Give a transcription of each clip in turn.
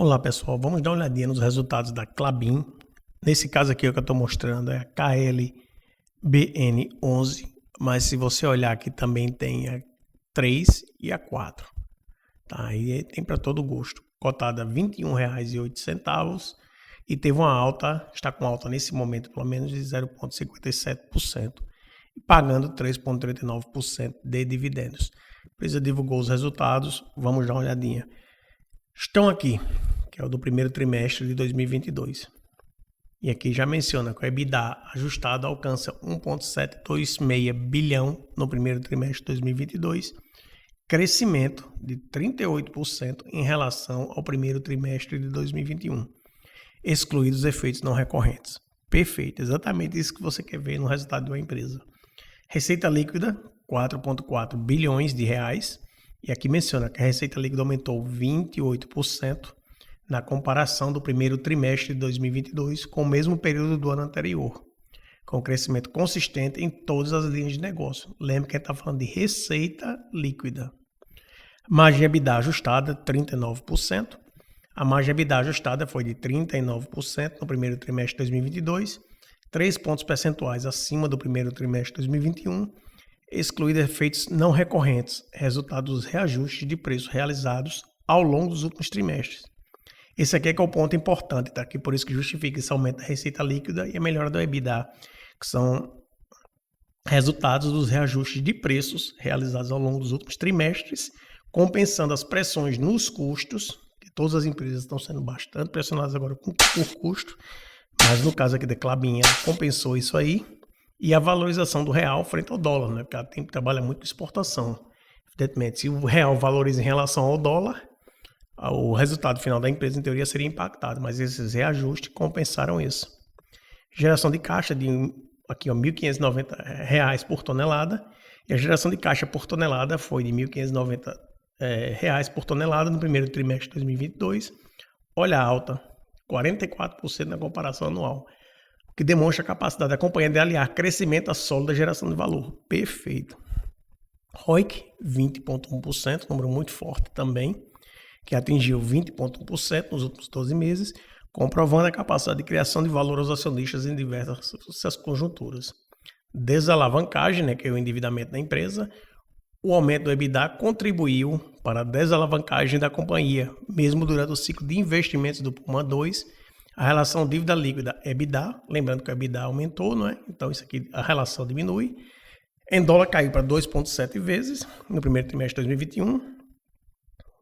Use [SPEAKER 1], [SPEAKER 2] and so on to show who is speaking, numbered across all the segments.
[SPEAKER 1] Olá pessoal, vamos dar uma olhadinha nos resultados da Klabin. Nesse caso aqui o que eu estou mostrando é a KLBN11, mas se você olhar aqui também tem a 3 e a 4. Tá? Aí tem para todo gosto. Cotada R$ 21,08 e teve uma alta, está com alta nesse momento pelo menos de 0,57% e pagando 3,39% de dividendos. A empresa divulgou os resultados, vamos dar uma olhadinha. Estão aqui, que é o do primeiro trimestre de 2022. E aqui já menciona que o EBITDA ajustado alcança 1,726 bilhão no primeiro trimestre de 2022, crescimento de 38% em relação ao primeiro trimestre de 2021, excluídos os efeitos não recorrentes. Perfeito, exatamente isso que você quer ver no resultado de uma empresa. Receita líquida, 4,4 bilhões de reais. E aqui menciona que a receita líquida aumentou 28% na comparação do primeiro trimestre de 2022 com o mesmo período do ano anterior, com crescimento consistente em todas as linhas de negócio. Lembre que a gente está falando de receita líquida. Margem EBITDA ajustada, 39%. A margem EBITDA ajustada foi de 39% no primeiro trimestre de 2022, 3 pontos percentuais acima do primeiro trimestre de 2021, excluídos efeitos não recorrentes, resultado dos reajustes de preços realizados ao longo dos últimos trimestres. Esse aqui é que é o ponto importante, tá? Que por isso que justifica esse aumento da receita líquida e a melhora do EBITDA, que são resultados dos reajustes de preços realizados ao longo dos últimos trimestres, compensando as pressões nos custos, que todas as empresas estão sendo bastante pressionadas agora por custo, mas no caso aqui da Klabin, ela compensou isso aí, e a valorização do real frente ao dólar, né? Porque ela trabalha muito com exportação. Evidentemente, se o real valoriza em relação ao dólar, o resultado final da empresa, em teoria, seria impactado, mas esses reajustes compensaram isso. Geração de caixa de aqui, R$ 1.590 por tonelada, e a geração de caixa por tonelada foi de R$ 1.590 por tonelada no primeiro trimestre de 2022. Olha a alta, 44% na comparação anual, que demonstra a capacidade da companhia de aliar crescimento à sólida geração de valor. Perfeito. ROIC, 20,1%, número muito forte também, que atingiu 20,1% nos últimos 12 meses, comprovando a capacidade de criação de valor aos acionistas em diversas conjunturas. Desalavancagem, né, que é o endividamento da empresa. O aumento do EBITDA contribuiu para a desalavancagem da companhia, mesmo durante o ciclo de investimentos do Puma II. A relação dívida líquida EBITDA, lembrando que o EBITDA aumentou, não é? Então isso aqui, a relação diminui. Em dólar caiu para 2,7 vezes no primeiro trimestre de 2021.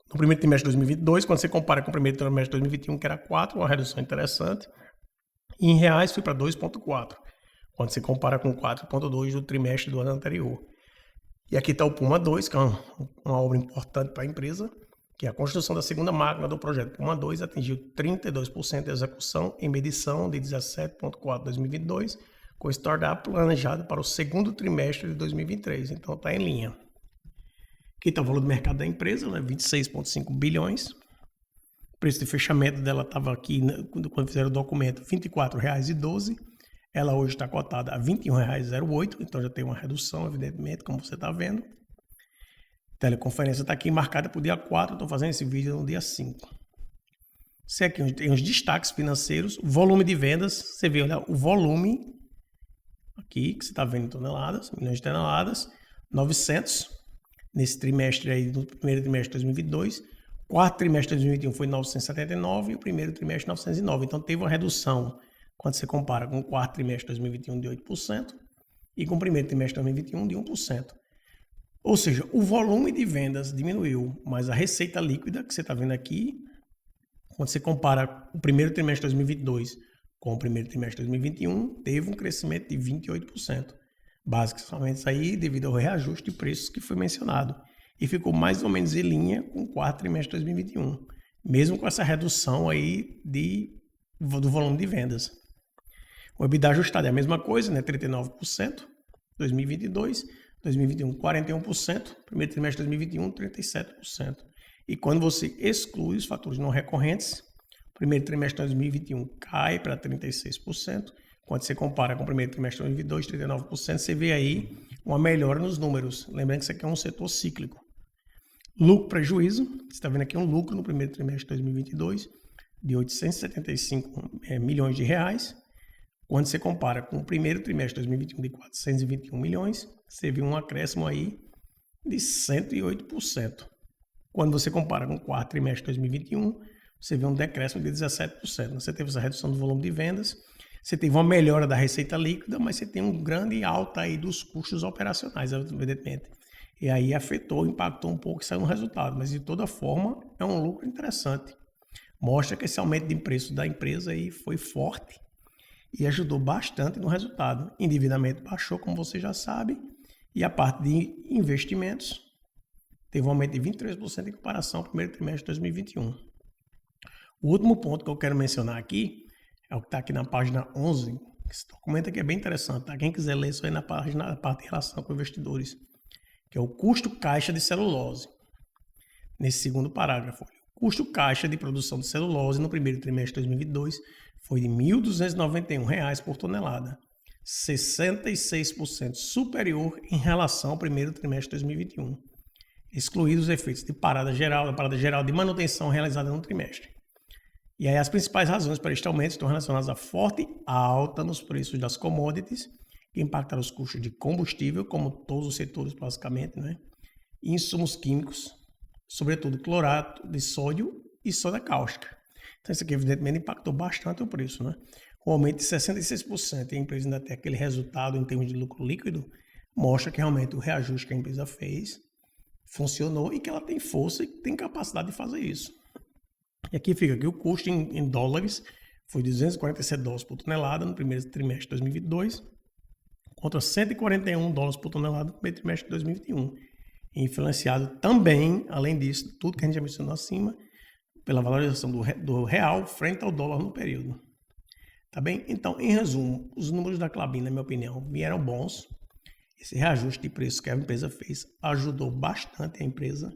[SPEAKER 1] No primeiro trimestre de 2022, quando você compara com o primeiro trimestre de 2021, que era 4, uma redução interessante. E em reais foi para 2,4, quando você compara com 4,2 do trimestre do ano anterior. E aqui está o Puma II, que é uma obra importante para a empresa, que a construção da segunda máquina do projeto Puma II atingiu 32% de execução em medição de 17,4 de 2022, com startup planejado para o segundo trimestre de 2023. Então está em linha. Aqui está o valor do mercado da empresa, né? 26,5 bilhões. O preço de fechamento dela estava aqui, quando fizeram o documento, R$ 24,12. Ela hoje está cotada a R$ 21,08, então já tem uma redução, evidentemente, como você está vendo. Teleconferência está aqui marcada para o dia 4, estou fazendo esse vídeo no dia 5. Você aqui tem os destaques financeiros, volume de vendas, você vê, olha, o volume aqui, que você está vendo em toneladas, milhões de toneladas, 900, nesse trimestre aí, no primeiro trimestre de 2022, quarto trimestre de 2021 foi 979 e o primeiro trimestre 909, então teve uma redução, quando você compara com o quarto trimestre de 2021 de 8% e com o primeiro trimestre de 2021 de 1%. Ou seja, o volume de vendas diminuiu, mas a receita líquida, que você está vendo aqui, quando você compara o primeiro trimestre de 2022 com o primeiro trimestre de 2021, teve um crescimento de 28%. Basicamente isso aí devido ao reajuste de preços que foi mencionado. E ficou mais ou menos em linha com o quarto trimestre de 2021, mesmo com essa redução aí do volume de vendas. O EBITDA ajustado é a mesma coisa, né? 39%, 2022, 2021, 41%, primeiro trimestre de 2021, 37%. E quando você exclui os fatores não recorrentes, primeiro trimestre de 2021 cai para 36%, quando você compara com o primeiro trimestre de 2022, 39%, você vê aí uma melhora nos números. Lembrando que isso aqui é um setor cíclico. Lucro, prejuízo. Você está vendo aqui um lucro no primeiro trimestre de 2022 de 875 milhões de reais. Quando você compara com o primeiro trimestre de 2021 de 421 milhões, você viu um acréscimo aí de 108%. Quando você compara com o quarto trimestre de 2021, você vê um decréscimo de 17%. Você teve essa redução do volume de vendas, você teve uma melhora da receita líquida, mas você tem um grande alta aí dos custos operacionais, evidentemente. E aí afetou, impactou um pouco e saiu no resultado. Mas de toda forma, é um lucro interessante. Mostra que esse aumento de preço da empresa aí foi forte e ajudou bastante no resultado. Endividamento baixou, como você já sabe, e a parte de investimentos teve um aumento de 23% em comparação ao primeiro trimestre de 2021. O último ponto que eu quero mencionar aqui é o que está aqui na página 11. Esse documento aqui é bem interessante, tá? Quem quiser ler isso aí na página, a parte de relação com investidores, que é o custo caixa de celulose. Nesse segundo parágrafo, o custo caixa de produção de celulose no primeiro trimestre de 2022 foi de R$ 1.291 por tonelada, 66% superior em relação ao primeiro trimestre de 2021, excluídos os efeitos de parada geral de manutenção realizada no trimestre. E aí as principais razões para este aumento estão relacionadas à forte alta nos preços das commodities, que impactaram os custos de combustível, como todos os setores basicamente, né? E insumos químicos, sobretudo clorato de sódio e soda cáustica. Então isso aqui evidentemente impactou bastante o preço, né? O aumento de 66% e a empresa ainda tem aquele resultado em termos de lucro líquido, mostra que realmente o reajuste que a empresa fez funcionou e que ela tem força e tem capacidade de fazer isso. E aqui fica que o custo em dólares foi $247 por tonelada no primeiro trimestre de 2022, contra $141 por tonelada no primeiro trimestre de 2021. Influenciado também, além disso, tudo que a gente já mencionou acima, pela valorização do real frente ao dólar no período. Tá bem? Então, em resumo, os números da Klabin, na minha opinião, vieram bons. Esse reajuste de preço que a empresa fez ajudou bastante a empresa.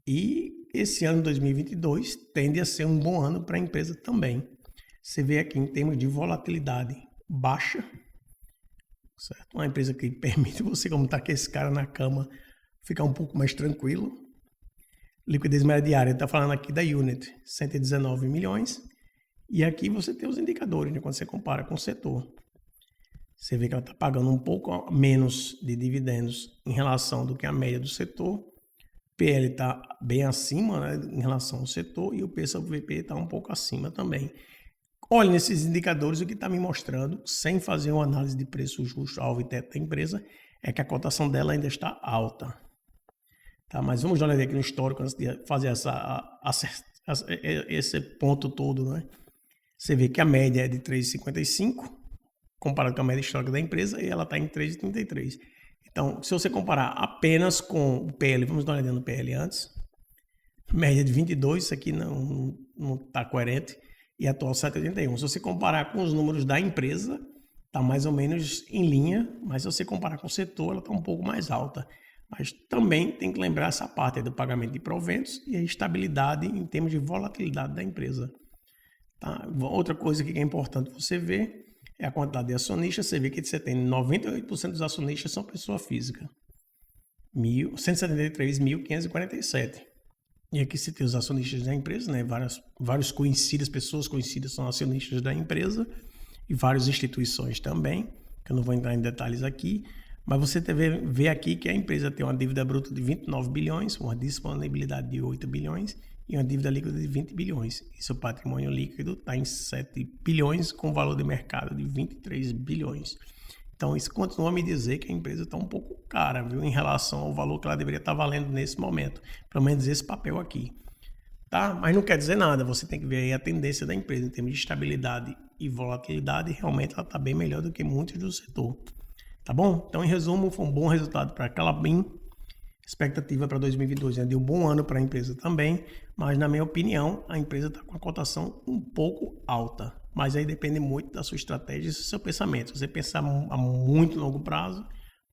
[SPEAKER 1] E esse ano 2022 tende a ser um bom ano para a empresa também. Você vê aqui em termos de volatilidade baixa, certo? Uma empresa que permite você, como está com esse cara na cama, ficar um pouco mais tranquilo. Liquidez média diária, está falando aqui da Unit, 119 milhões. E aqui você tem os indicadores, né, quando você compara com o setor. Você vê que ela está pagando um pouco menos de dividendos em relação do que a média do setor. PL está bem acima, né, em relação ao setor, e o P/VP está um pouco acima também. Olhe nesses indicadores, o que está me mostrando, sem fazer uma análise de preço justo, alvo e teto da empresa, é que a cotação dela ainda está alta. Tá, mas vamos olhar aqui no histórico antes de fazer esse ponto todo, né? Você vê que a média é de 3,55, comparado com a média histórica da empresa, e ela está em 3,33. Então, se você comparar apenas com o PL, vamos dar uma olhada no PL antes, média de 22, isso aqui não está coerente, e atual 7,81. Se você comparar com os números da empresa, está mais ou menos em linha, mas se você comparar com o setor, ela está um pouco mais alta. Mas também tem que lembrar essa parte do pagamento de proventos e a estabilidade em termos de volatilidade da empresa. Tá? Outra coisa que é importante você ver é a quantidade de acionistas. Você vê que você tem 98% dos acionistas são pessoa física. 173.547. E aqui você tem os acionistas da empresa, né? Vários conhecidos, pessoas conhecidas são acionistas da empresa e várias instituições também, que eu não vou entrar em detalhes aqui. Mas você vê aqui que a empresa tem uma dívida bruta de 29 bilhões, uma disponibilidade de 8 bilhões e uma dívida líquida de 20 bilhões. E seu patrimônio líquido está em 7 bilhões com valor de mercado de 23 bilhões. Então isso continua a me dizer que a empresa está um pouco cara, viu, em relação ao valor que ela deveria estar valendo nesse momento. Pelo menos esse papel aqui. Tá? Mas não quer dizer nada, você tem que ver aí a tendência da empresa em termos de estabilidade e volatilidade. Realmente ela está bem melhor do que muitos do setor. Tá bom? Então, em resumo, foi um bom resultado para a Klabin. Expectativa para 2022 é de um bom ano para a empresa também, mas na minha opinião, a empresa está com a cotação um pouco alta. Mas aí depende muito da sua estratégia e do seu pensamento. Se você pensar a muito longo prazo,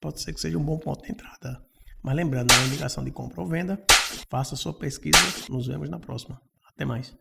[SPEAKER 1] pode ser que seja um bom ponto de entrada. Mas lembrando, na indicação de compra ou venda, faça a sua pesquisa. Nos vemos na próxima. Até mais.